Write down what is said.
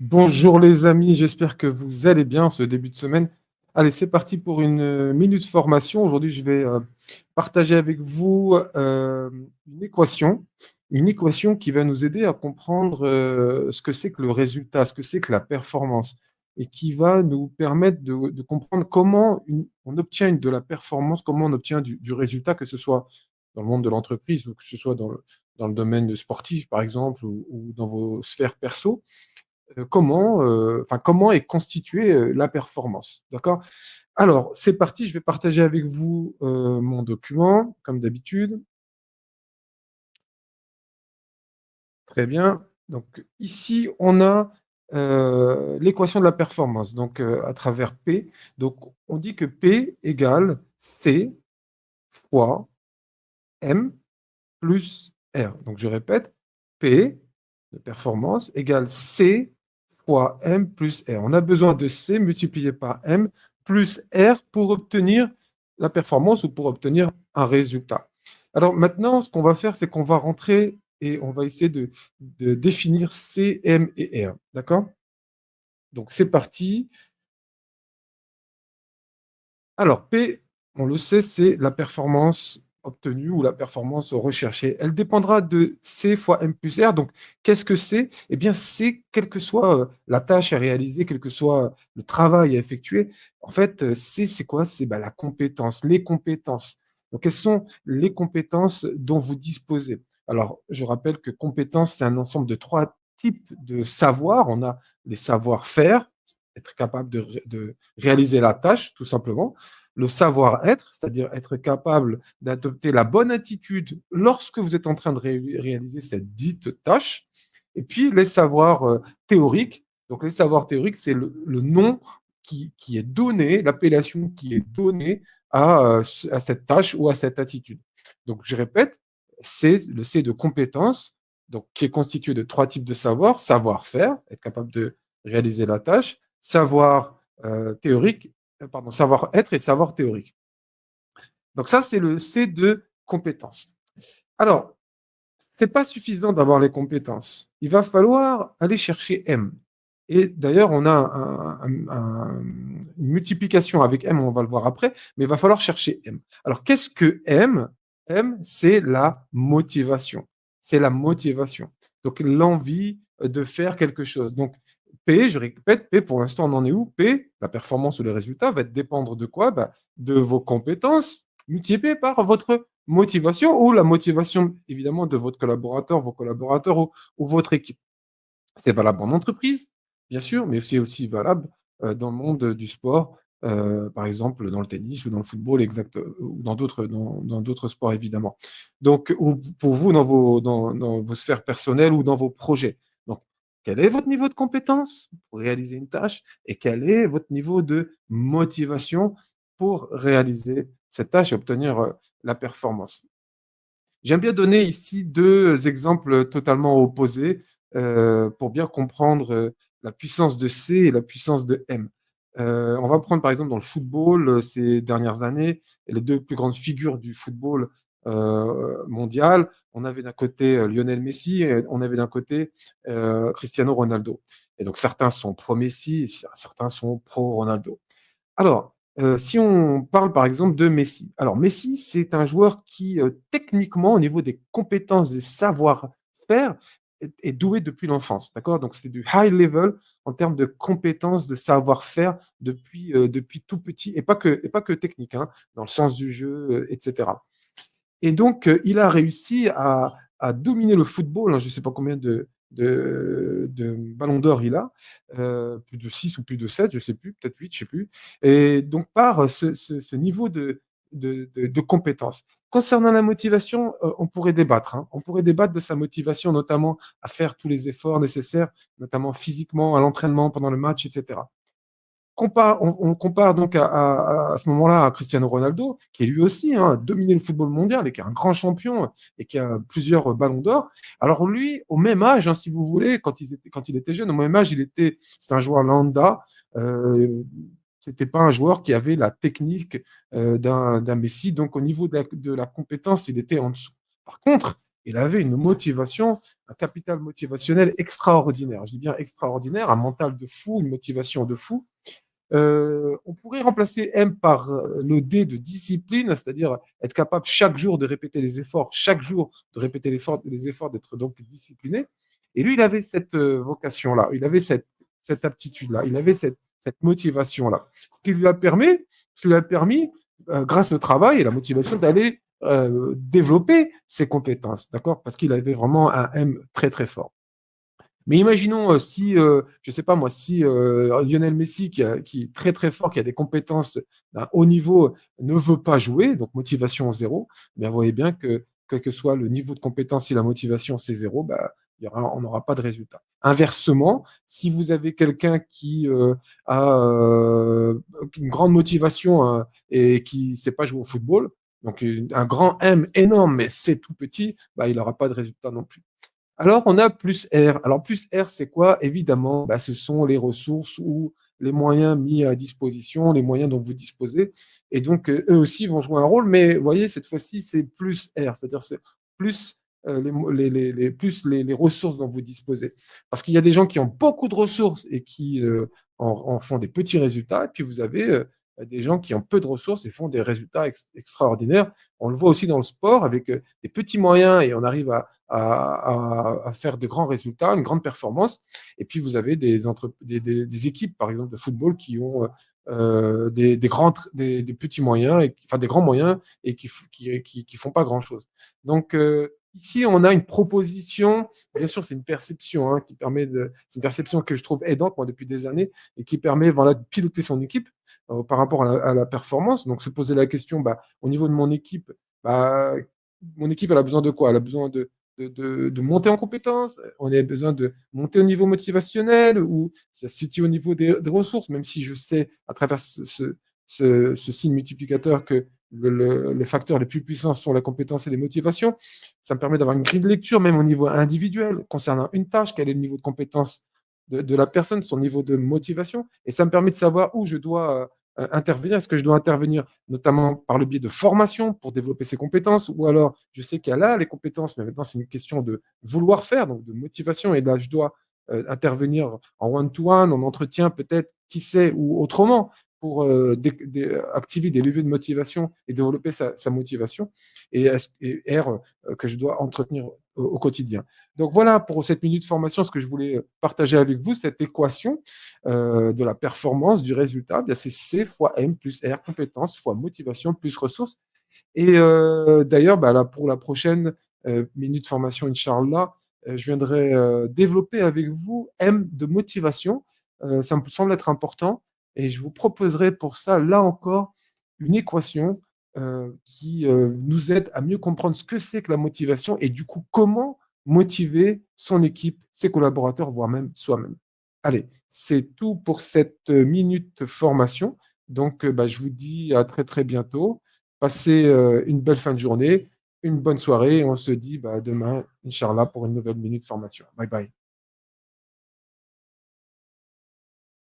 Bonjour les amis, j'espère que vous allez bien ce début de semaine. Allez, c'est parti pour une minute formation. Aujourd'hui, je vais partager avec vous une équation qui va nous aider à comprendre ce que c'est que le résultat, ce que c'est que la performance, et qui va nous permettre de comprendre comment on obtient de la performance, comment on obtient du résultat, que ce soit dans le monde de l'entreprise ou que ce soit dans le domaine sportif, par exemple, ou dans vos sphères perso. Comment est constituée la performance. D'accord? Alors, c'est parti, je vais partager avec vous mon document, comme d'habitude. Très bien. Donc, ici, on a l'équation de la performance, donc à travers P. Donc, on dit que P égale C fois M plus R. Donc, je répète, P de performance égale C fois M plus R. On a besoin de C multiplié par M plus R pour obtenir la performance ou pour obtenir un résultat. Alors maintenant, ce qu'on va faire, c'est qu'on va rentrer et on va essayer de définir C, M et R. D'accord? Donc c'est parti. Alors, P, on le sait, c'est la performance obtenue ou la performance recherchée. Elle dépendra de C fois M plus R. Donc, qu'est-ce que c'est? Eh bien, c'est quelle que soit la tâche à réaliser, quel que soit le travail à effectuer. En fait, C, c'est quoi? C'est la compétence, les compétences. Donc, quelles sont les compétences dont vous disposez? Alors, je rappelle que compétences, c'est un ensemble de trois types de savoirs. On a les savoir-faire, être capable de réaliser la tâche, tout simplement. Le savoir-être, c'est-à-dire être capable d'adopter la bonne attitude lorsque vous êtes en train de réaliser cette dite tâche. Et puis les savoirs théoriques. Donc les savoirs théoriques, c'est le nom qui est donné, l'appellation qui est donnée à cette tâche ou à cette attitude. Donc je répète, c'est le C de compétence, donc qui est constitué de trois types de savoirs: savoir-faire, être capable de réaliser la tâche; savoir théorique, pardon, savoir-être et savoir théorique. Donc ça, c'est le C de compétences. Alors, c'est pas suffisant d'avoir les compétences. Il va falloir aller chercher M. Et d'ailleurs, on a une multiplication avec M, on va le voir après, mais il va falloir chercher M. Alors, qu'est-ce que M? M, c'est la motivation. C'est la motivation. Donc, l'envie de faire quelque chose. Donc, P, je répète, P, pour l'instant, on en est où? P, la performance ou le résultat, va dépendre de quoi? De vos compétences multipliées par votre motivation ou la motivation, évidemment, de votre collaborateur, vos collaborateurs ou votre équipe. C'est valable en entreprise, bien sûr, mais c'est aussi valable dans le monde du sport, par exemple dans le tennis ou dans le football, ou dans d'autres sports, évidemment. Donc, ou pour vous, dans vos sphères personnelles ou dans vos projets. Donc, quel est votre niveau de compétence pour réaliser une tâche et quel est votre niveau de motivation pour réaliser cette tâche et obtenir la performance? J'aime bien donner ici deux exemples totalement opposés pour bien comprendre la puissance de C et la puissance de M. On va prendre par exemple dans le football ces dernières années, les deux plus grandes figures du football mondial. On avait d'un côté Lionel Messi et on avait d'un côté Cristiano Ronaldo. Et donc certains sont pro-Messi, certains sont pro-Ronaldo. Alors, si on parle par exemple de Messi. Alors, Messi, c'est un joueur qui, techniquement, au niveau des compétences, des savoir-faire, est doué depuis l'enfance. D'accord? Donc, c'est du high level en termes de compétences, de savoir-faire depuis tout petit, et pas que technique, hein, dans le sens du jeu, etc. Et donc, il a réussi à dominer le football, hein. Je ne sais pas combien de ballons d'or il a, plus de 6 ou plus de 7, je ne sais plus, peut-être 8, je ne sais plus. Et donc, par ce niveau de compétence. Concernant la motivation, on pourrait débattre, hein. On pourrait débattre de sa motivation, notamment à faire tous les efforts nécessaires, notamment physiquement, à l'entraînement pendant le match, etc. On compare donc à ce moment-là à Cristiano Ronaldo, qui lui aussi a dominé le football mondial et qui est un grand champion et qui a plusieurs ballons d'or. Alors lui, au même âge, hein, si vous voulez, quand il était jeune, au même âge, c'est un joueur lambda. Euh, C'était pas un joueur qui avait la technique d'un Messi. Donc au niveau de la compétence, il était en dessous. Par contre, il avait une motivation un capital motivationnel extraordinaire. Je dis bien extraordinaire, un mental de fou, une motivation de fou. On pourrait remplacer M par le D de discipline, c'est-à-dire être capable chaque jour de répéter les efforts, chaque jour de répéter les efforts, d'être donc discipliné. Et lui, il avait cette vocation-là, il avait cette aptitude-là, il avait cette motivation-là. Ce qui lui a permis grâce au travail et la motivation, d'aller développer ses compétences, d'accord? Parce qu'il avait vraiment un M très, très fort. Mais imaginons si, je sais pas moi, si Lionel Messi, qui est très très fort, qui a des compétences d'un haut niveau, ne veut pas jouer, donc motivation zéro, bien vous voyez bien que quel que soit le niveau de compétence, si la motivation c'est zéro, bah, on n'aura pas de résultat. Inversement, si vous avez quelqu'un qui a une grande motivation et qui ne sait pas jouer au football, donc un grand M énorme, mais c'est tout petit, bah, il n'aura pas de résultat non plus. Alors, on a plus R. Alors, plus R, c'est quoi? Évidemment, bah, ce sont les ressources ou les moyens mis à disposition, les moyens dont vous disposez. Et donc, eux aussi vont jouer un rôle, mais vous voyez, cette fois-ci, c'est plus R, c'est-à-dire c'est plus les ressources dont vous disposez. Parce qu'il y a des gens qui ont beaucoup de ressources et qui en font des petits résultats, et puis vous avez des gens qui ont peu de ressources et font des résultats extraordinaires. On le voit aussi dans le sport avec des petits moyens et on arrive à faire de grands résultats, une grande performance. Et puis, vous avez des équipes, par exemple, de football qui ont des petits moyens, enfin des grands moyens et qui font pas grand-chose. Donc, ici, on a une proposition, bien sûr, c'est une perception hein, c'est une perception que je trouve aidante, moi, depuis des années, et qui permet voilà, de piloter son équipe par rapport à la performance. Donc, se poser la question, bah, au niveau de bah, mon équipe, elle a besoin de quoi? Elle a besoin de monter en compétence, on a besoin de monter au niveau motivationnel ou ça se situe au niveau des ressources, même si je sais à travers ce signe multiplicateur que les facteurs les plus puissants sont la compétence et les motivations. Ça me permet d'avoir une grille de lecture, même au niveau individuel, concernant une tâche, quel est le niveau de compétence de la personne, son niveau de motivation. Et ça me permet de savoir où je dois intervenir. Est-ce que je dois intervenir notamment par le biais de formation pour développer ses compétences, ou alors je sais qu'elle a les compétences, mais maintenant c'est une question de vouloir faire, donc de motivation, et là je dois intervenir en one-to-one, en entretien peut-être, qui sait, ou autrement, pour activer des leviers de motivation et développer sa motivation, et R que je dois entretenir au quotidien. Donc voilà pour cette minute de formation, ce que je voulais partager avec vous, cette équation de la performance, du résultat, bien c'est C fois M plus R, compétence fois motivation plus ressources. Et d'ailleurs, bah, là, pour la prochaine minute de formation, Inch'Allah, je viendrai développer avec vous M de motivation. Ça me semble être important. Et je vous proposerai pour ça, là encore, une équation qui nous aide à mieux comprendre ce que c'est que la motivation et du coup, comment motiver son équipe, ses collaborateurs, voire même soi-même. Allez, c'est tout pour cette minute formation. Donc, bah, je vous dis à très, très bientôt. Passez une belle fin de journée, une bonne soirée. Et on se dit bah, demain, Inch'Allah, pour une nouvelle minute formation. Bye bye.